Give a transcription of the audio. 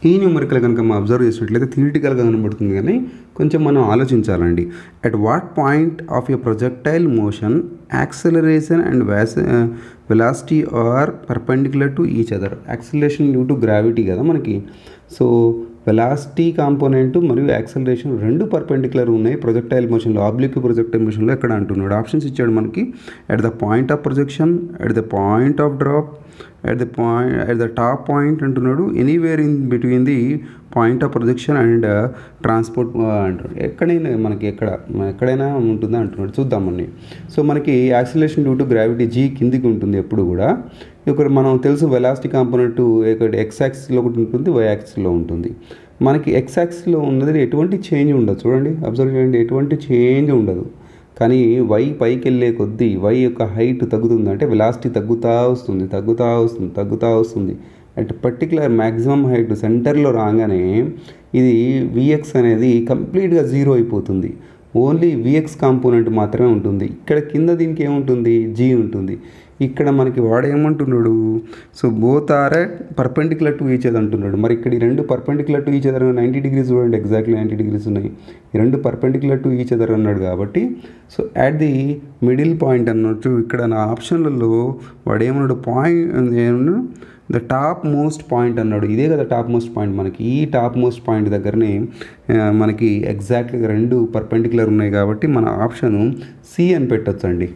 ఈ న్యూమరికల్ కనుక మనం అబ్జర్వ్ చేసినట్లయితే థియరిటికల్గా కనబడుతుంది, కానీ కొంచెం మనం ఆలోచించాలండి. At what point of a projectile motion acceleration and velocity are perpendicular to each other. Acceleration due to gravity కదా మనకి. సో వెలాసిటీ కాంపోనెంట్ మరియు యాక్సలరేషన్ రెండు పర్పెండిక్యులర్ ఉన్నాయి ప్రొజెక్టైల్ మోషన్లో, ఆబ్లిక్ ప్రొజెక్టైల్ మోషన్లో. ఎక్కడ అంటున్నాడు, ఆప్షన్స్ ఇచ్చాడు మనకి. At the point of projection, at the point of drop, at the top point అంటున్నాడు, anywhere in between the point of projection and transport అంటున్నాడు. ఎక్కడైనా ఉంటుందా అంటున్నాడు. చూద్దామండి. సో మనకి acceleration due to gravity g కిందికి ఉంటుంది ఎప్పుడు కూడా. ఇక్కడ మనం తెలుసు వెలాసిటీ కాంపోనెంట్ ఇక్కడ ఎక్స్ యాక్సిస్లో ఒకటి ఉంటుంది, వై యాక్సిస్లో ఉంటుంది. మనకి ఎక్స్ యాక్సిస్లో ఉన్నది ఎటువంటి చేంజ్ ఉండదు. చూడండి, అబ్జర్వ్ చేయండి, ఎటువంటి చేంజ్ ఉండదు. కానీ వై పైకి వెళ్ళే కొద్దీ వై యొక్క హైట్ తగ్గుతుంది, అంటే వెలాసిటీ తగ్గుతూ వస్తుంది. అట్ పర్టికులర్ మ్యాక్సిమం హైట్ సెంటర్లో రాగానే ఇది విఎక్స్ అనేది కంప్లీట్గా జీరో అయిపోతుంది. ఓన్లీ విఎక్స్ కాంపోనెంట్ మాత్రమే ఉంటుంది. ఇక్కడ కింద దీనికి ఏముంటుంది, జీ ఉంటుంది. ఇక్కడ మనకి వాడు ఏమంటున్నాడు, so both are at perpendicular to each other అంటున్నాడు. మరి ఇక్కడ ఈ రెండు perpendicular to each other 90 degrees చూడండి, ఎగ్జాక్ట్లీ 90 degrees ఉన్నాయి. ఈ రెండు పర్పెండిక్యులర్ టు ఈచ్ అదర్ అన్నాడు కాబట్టి so at the middle point అన్నట్టు ఇక్కడ నా ఆప్షన్లలో వాడు ఏమన్నాడు, పాయింట్ ఏమన్నా ద టాప్ మోస్ట్ పాయింట్ అన్నాడు. ఇదే కదా టాప్ మోస్ట్ పాయింట్ మనకి. ఈ టాప్ మోస్ట్ పాయింట్ దగ్గరనే మనకి ఎగ్జాక్ట్గా రెండు పర్పెండిక్యులర్ ఉన్నాయి కాబట్టి మన ఆప్షను సి అని పెట్టొచ్చండి.